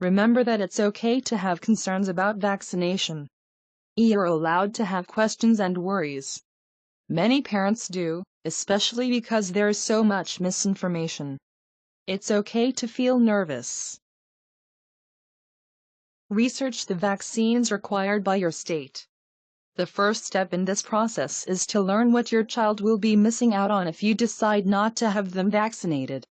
Remember that it's okay to have concerns about vaccination. You're allowed to have questions and worries. Many parents do, especially because there's so much misinformation. It's okay to feel nervous. Research the vaccines required by your state. The first step in this process is to learn what your child will be missing out on if you decide not to have them vaccinated.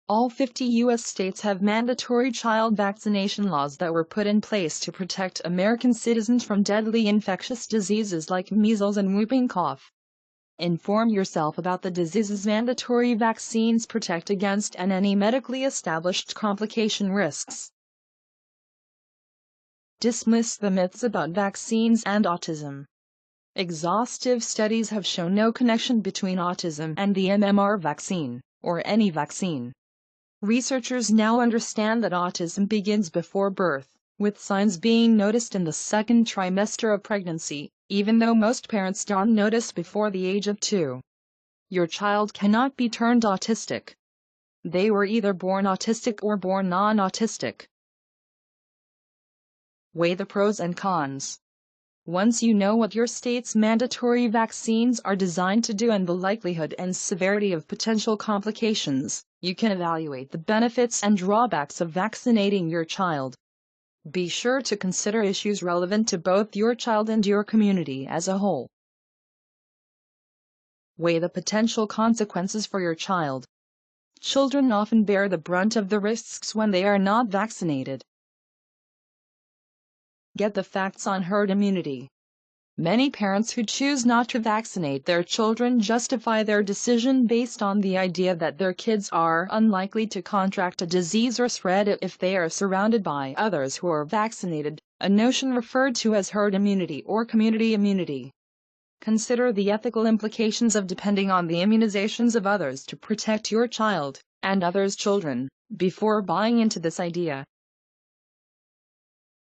All 50 U.S. states have mandatory child vaccination laws that were put in place to protect American citizens from deadly infectious diseases like measles and whooping cough. Inform yourself about the diseases mandatory vaccines protect against and any medically established complication risks. Dismiss the myths about vaccines and autism. Exhaustive studies have shown no connection between autism and the MMR vaccine, or any vaccine. Researchers now understand that autism begins before birth, with signs being noticed in the second trimester of pregnancy, even though most parents don't notice before the age of 2. Your child cannot be turned autistic. They were either born autistic or born non-autistic. Weigh the pros and cons. Once you know what your state's mandatory vaccines are designed to do and the likelihood and severity of potential complications, you can evaluate the benefits and drawbacks of vaccinating your child. Be sure to consider issues relevant to both your child and your community as a whole. Weigh the potential consequences for your child. Children often bear the brunt of the risks when they are not vaccinated. Get the facts on herd immunity. Many parents who choose not to vaccinate their children justify their decision based on the idea that their kids are unlikely to contract a disease or spread it if they are surrounded by others who are vaccinated, a notion referred to as herd immunity or community immunity. Consider the ethical implications of depending on the immunizations of others to protect your child, and others' children, before buying into this idea.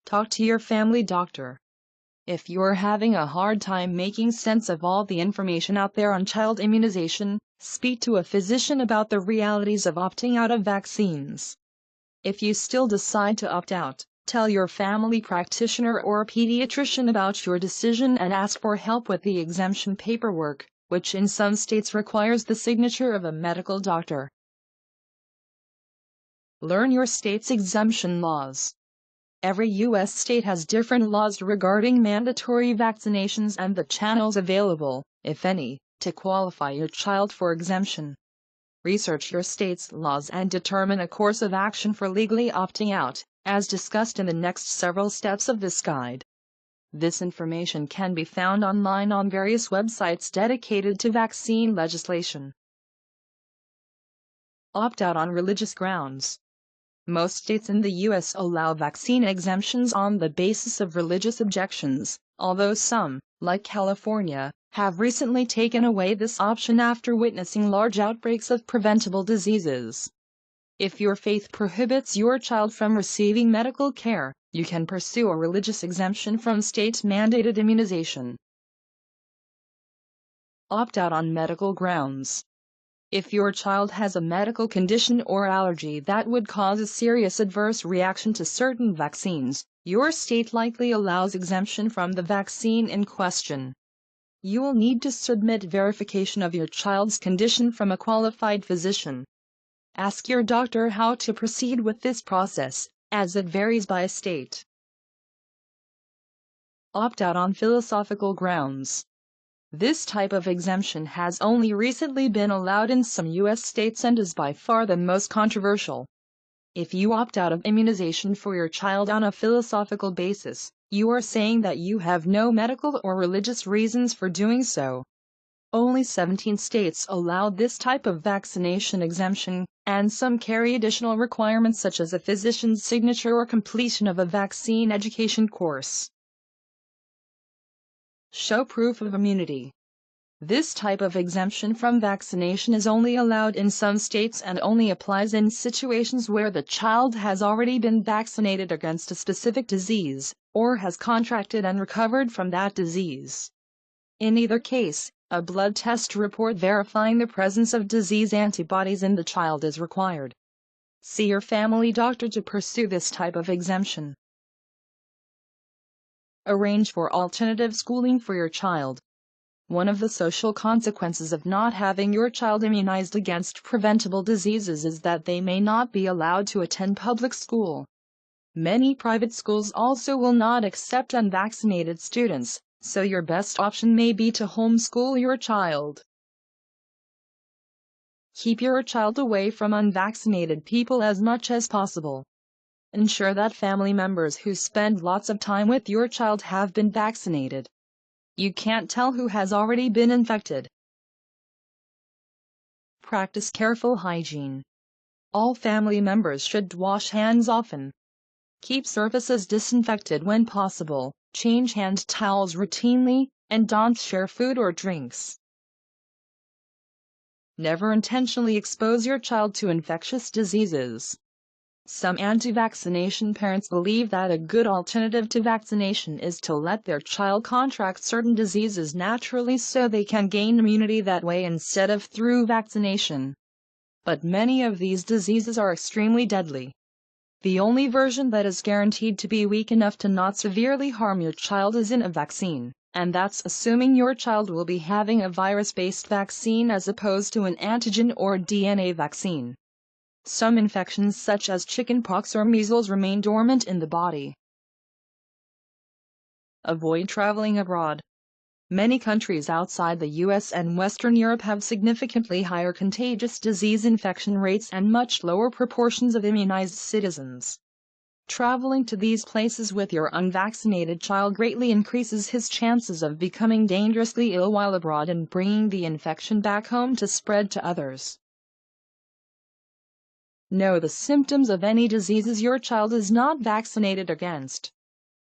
Talk to your family doctor. If you're having a hard time making sense of all the information out there on child immunization, speak to a physician about the realities of opting out of vaccines. If you still decide to opt out, tell your family practitioner or pediatrician about your decision and ask for help with the exemption paperwork, which in some states requires the signature of a medical doctor. Learn your state's exemption laws. Every U.S. state has different laws regarding mandatory vaccinations and the channels available, if any, to qualify your child for exemption. Research your state's laws and determine a course of action for legally opting out, as discussed in the next several steps of this guide. This information can be found online on various websites dedicated to vaccine legislation. Opt out on religious grounds. Most states in the U.S. allow vaccine exemptions on the basis of religious objections, although some, like California, have recently taken away this option after witnessing large outbreaks of preventable diseases. If your faith prohibits your child from receiving medical care, you can pursue a religious exemption from state-mandated immunization. Opt out on medical grounds. If your child has a medical condition or allergy that would cause a serious adverse reaction to certain vaccines, your state likely allows exemption from the vaccine in question. You will need to submit verification of your child's condition from a qualified physician. Ask your doctor how to proceed with this process, as it varies by state. Opt out on philosophical grounds. This type of exemption has only recently been allowed in some U.S. states and is by far the most controversial. If you opt out of immunization for your child on a philosophical basis, you are saying that you have no medical or religious reasons for doing so. Only 17 states allow this type of vaccination exemption, and some carry additional requirements such as a physician's signature or completion of a vaccine education course. Show proof of immunity. This type of exemption from vaccination is only allowed in some states and only applies in situations where the child has already been vaccinated against a specific disease, or has contracted and recovered from that disease. In either case, a blood test report verifying the presence of disease antibodies in the child is required. See your family doctor to pursue this type of exemption. Arrange for alternative schooling for your child. One of the social consequences of not having your child immunized against preventable diseases is that they may not be allowed to attend public school. Many private schools also will not accept unvaccinated students, so your best option may be to homeschool your child. Keep your child away from unvaccinated people as much as possible. Ensure that family members who spend lots of time with your child have been vaccinated. You can't tell who has already been infected. Practice careful hygiene. All family members should wash hands often. Keep surfaces disinfected when possible, change hand towels routinely, and don't share food or drinks. Never intentionally expose your child to infectious diseases. Some anti-vaccination parents believe that a good alternative to vaccination is to let their child contract certain diseases naturally so they can gain immunity that way instead of through vaccination. But many of these diseases are extremely deadly. The only version that is guaranteed to be weak enough to not severely harm your child is in a vaccine, and that's assuming your child will be having a virus-based vaccine as opposed to an antigen or DNA vaccine. Some infections such as chickenpox or measles remain dormant in the body. Avoid traveling abroad. Many countries outside the US and Western Europe have significantly higher contagious disease infection rates and much lower proportions of immunized citizens. Traveling to these places with your unvaccinated child greatly increases his chances of becoming dangerously ill while abroad and bringing the infection back home to spread to others. Know the symptoms of any diseases your child is not vaccinated against.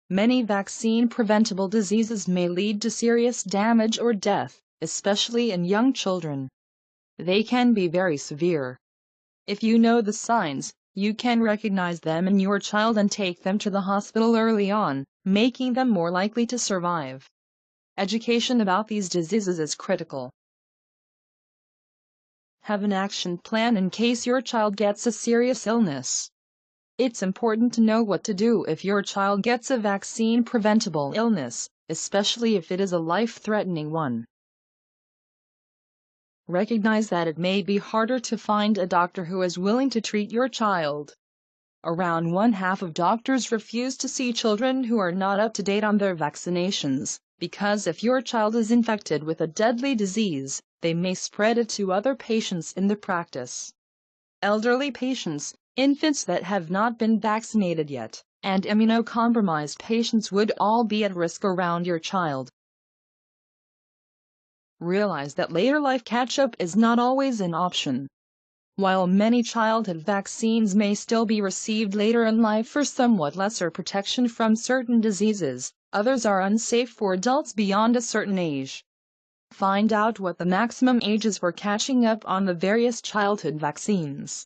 Many vaccine-preventable diseases may lead to serious damage or death, especially in young children. They can be very severe. If you know the signs, you can recognize them in your child and take them to the hospital early on, making them more likely to survive. Education about these diseases is critical. Have an action plan in case your child gets a serious illness. It's important to know what to do if your child gets a vaccine-preventable illness, especially if it is a life-threatening one. Recognize that it may be harder to find a doctor who is willing to treat your child. Around one-half of doctors refuse to see children who are not up to date on their vaccinations, because if your child is infected with a deadly disease, they may spread it to other patients in the practice. Elderly patients, infants that have not been vaccinated yet, and immunocompromised patients would all be at risk around your child. Realize that later life catch-up is not always an option. While many childhood vaccines may still be received later in life for somewhat lesser protection from certain diseases, others are unsafe for adults beyond a certain age. Find out what the maximum age is for catching up on the various childhood vaccines.